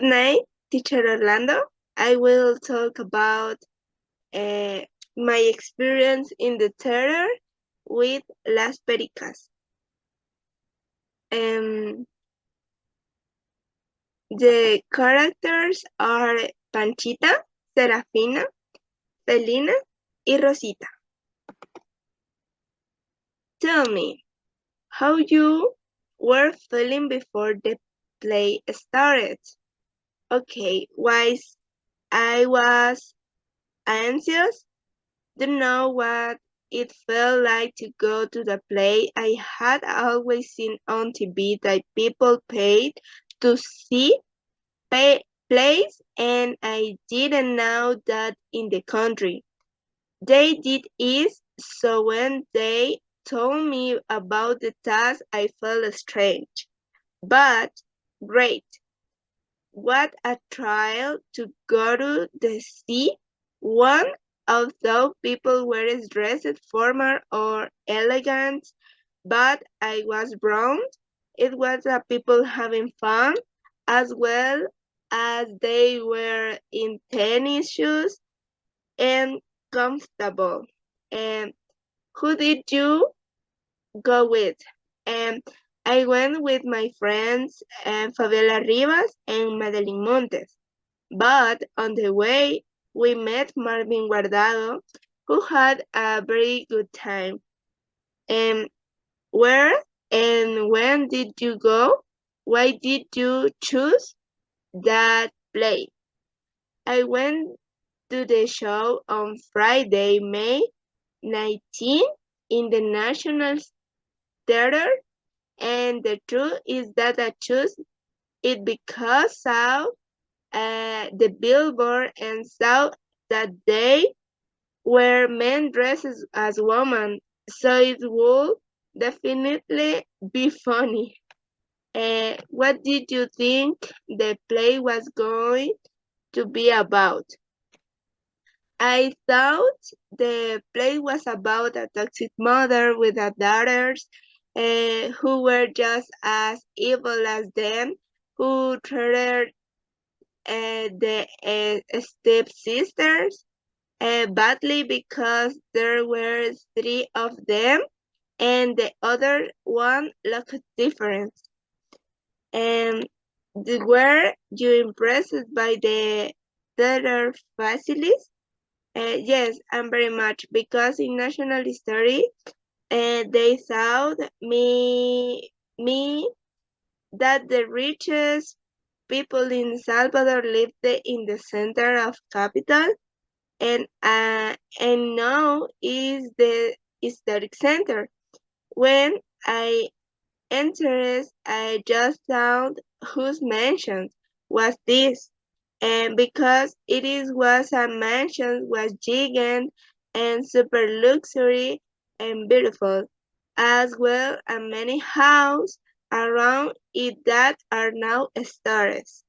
Night, teacher Orlando. I will talk about my experience in the theater with Las Pericas. The characters are Panchita, Serafina, Felina, y Rosita. Tell me, how you were feeling before the play started? Okay, I was anxious. Don't know what it felt like to go to the play. I had always seen on TV that people paid to see plays, and I didn't know that in the country they did it. So when they told me about the task, I felt strange, but great. What a trial to go to the sea. One, although people were dressed formal or elegant, but I was wrong. It was people having fun as well as they were in tennis shoes and comfortable. And who did you go with? And I went with my friends Fabiola Rivas and Madeline Montes. But on the way, we met Marvin Guardado, who had a very good time. And where and when did you go? Why did you choose that play? I went to the show on Friday, May 19 in the National Theater, and the truth is that I chose it because saw the billboard and saw that they were men dressed as women, so it would definitely be funny. What did you think the play was going to be about? I thought the play was about a toxic mother with a daughters who were just as evil as them, who treated the stepsisters badly because there were three of them and the other one looked different. And were you impressed by the theater facilities? Yes, I'm very much because in national history, they thought me that the richest people in Salvador lived in the center of capital, and now is the historic center. When I entered, I just thought whose mansion was this, and because was a mansion was gigant and super luxury and beautiful, as well as many houses around it that are now stores.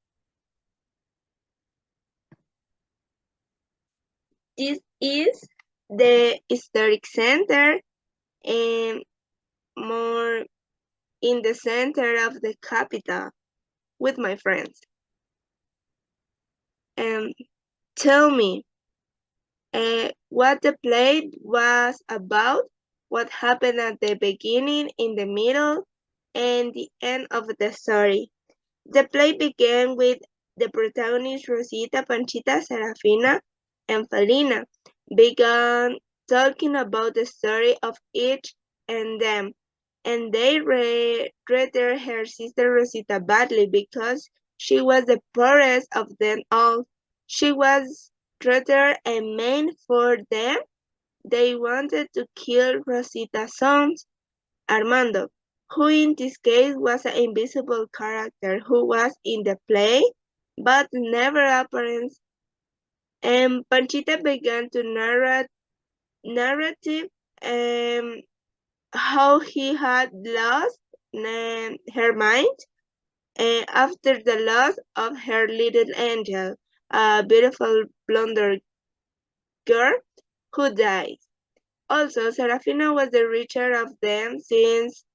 This is the historic center and more in the center of the capital with my friends. And tell me what the play was about, what happened at the beginning, in the middle, and the end of the story. The play began with the protagonists Rosita, Panchita, Serafina, and Felina began talking about the story of each and them, and they treated her sister Rosita badly because she was the poorest of them all. She was treated and mean for them. They wanted to kill Rosita's son, Armando, who in this case was an invisible character who was in the play but never appeared. And Panchita began to narrative how he had lost her mind after the loss of her little angel, a beautiful blonde girl who died. Also, Serafina was the richer of them since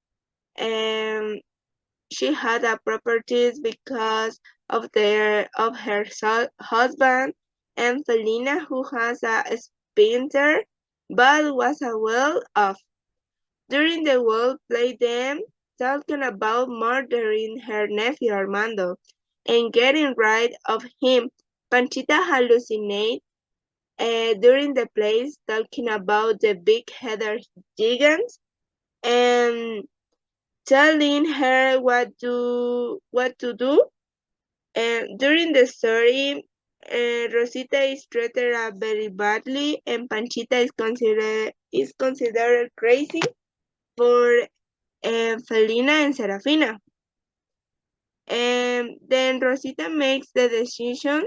um, she had a properties because of her husband, and Felina, who has a spinster but was a well-off. During the whole play them talking about murdering her nephew Armando and getting rid of him. Panchita hallucinates during the plays talking about the big-headed gigants and telling her what to do. And during the story, Rosita is treated very badly, and Panchita is considered crazy for Felina and Serafina. And then Rosita makes the decision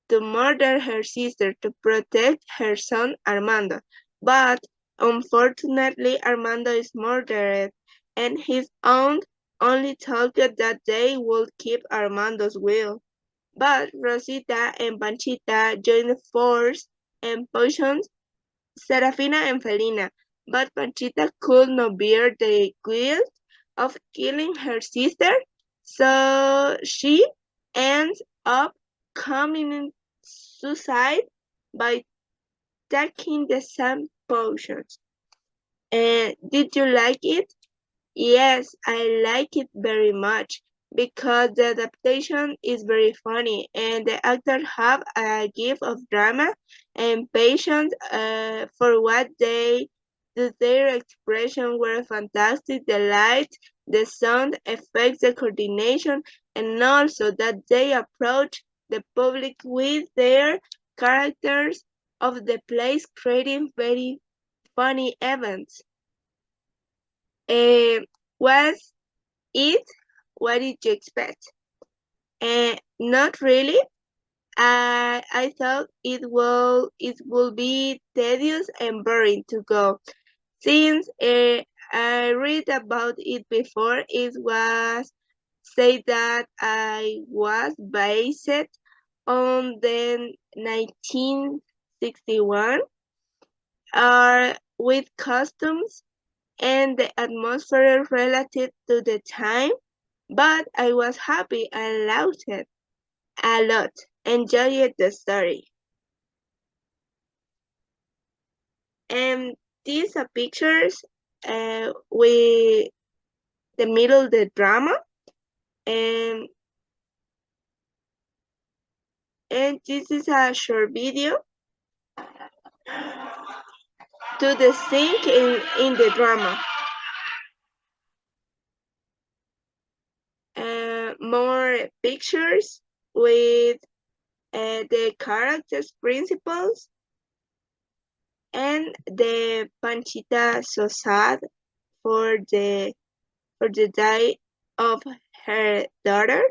to murder her sister to protect her son Armando. But unfortunately, Armando is murdered, and his aunt only told her that they would keep Armando's will. But Rosita and Panchita join force and poisons Serafina and Felina, but Panchita could not bear the guilt of killing her sister, so she ends up committing suicide by taking the same potions. And did you like it? Yes, I like it very much because the adaptation is very funny and the actors have a gift of drama and patience for what they do. Their expressions were fantastic, the light, the sound effects, the coordination, and also that they approach the public with their characters of the place, creating very funny events. Was it what did you expect? Not really. I thought it will be tedious and boring to go. Since I read about it before, it was said that I was based on the 1961 with costumes and the atmosphere related to the time, but I was happy and loved it a lot, enjoyed the story. And these are pictures with the middle the drama, and this is a short video to the scene in the drama. More pictures with the characters principles and the Panchita so sad for the death of her daughter.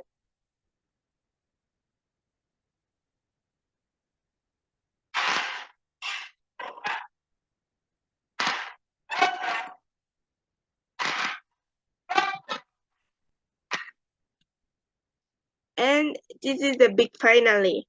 And this is the big finale.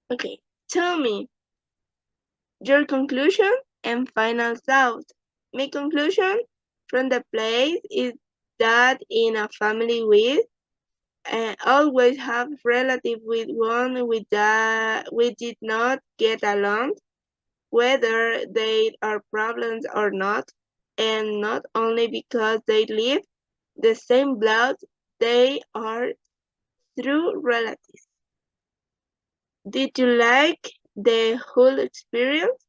Okay, tell me your conclusion and final thought. My conclusion from the play is that in a family with always have relative with one with that we did not get along, whether they are problems or not, and not only because they live the same blood, they are true relatives. Did you like the whole experience?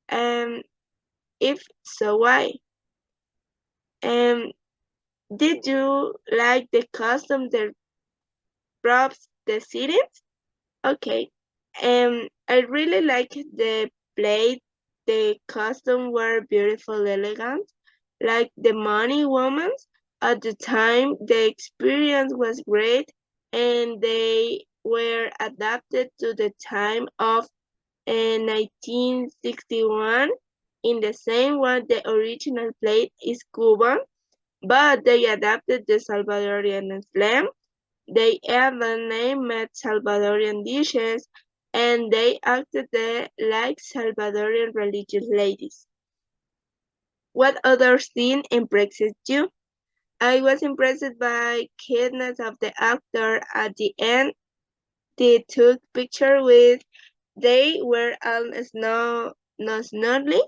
And if so, why? And did you like the costume, the props, the settings? Okay. I really like the play. The costumes were beautiful, elegant, like the money woman. At the time, the experience was great, and they were adapted to the time of 1961. In the same way, the original play is Cuban, but they adapted the Salvadorian slam They even named Salvadorian dishes, and they acted like Salvadorian religious ladies. What other scene impressed you? I was impressed by kindness of the actor. At the end, they took picture with. They were all snugly,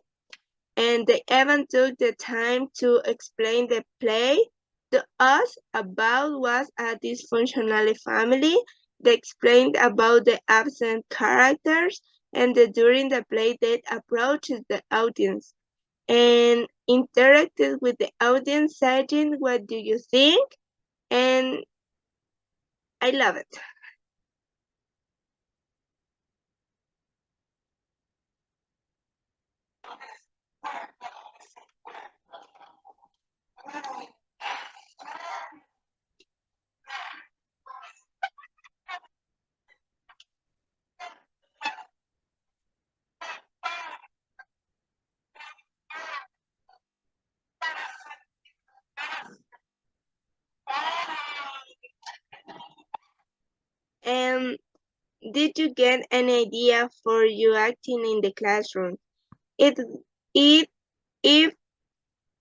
and they even took the time to explain the play to us about was a dysfunctional family. They explained about the absent characters, and during the play they approached the audience and interacted with the audience saying, "What do you think?" And I love it. And did you get an idea for you acting in the classroom? It, it, if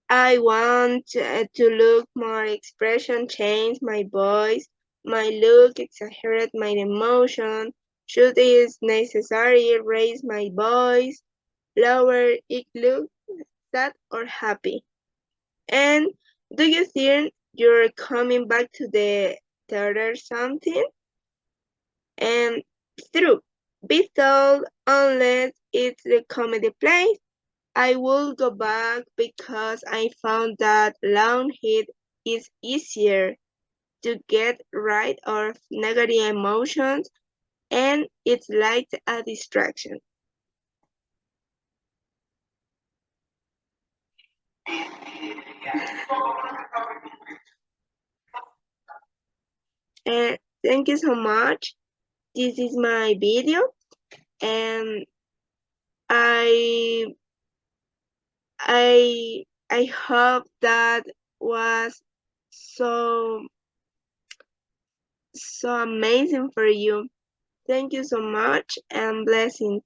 I want to look more expression, change my voice, my look, exaggerate my emotion, should it necessary raise my voice, lower it look sad or happy. And do you think you're coming back to the theater something? And true, be told unless it's a comedy play. I will go back because I found that long hit is easier to get rid of negative emotions and it's like a distraction. And thank you so much. This is my video and I I hope that was so so amazing for you. Thank you so much and blessings.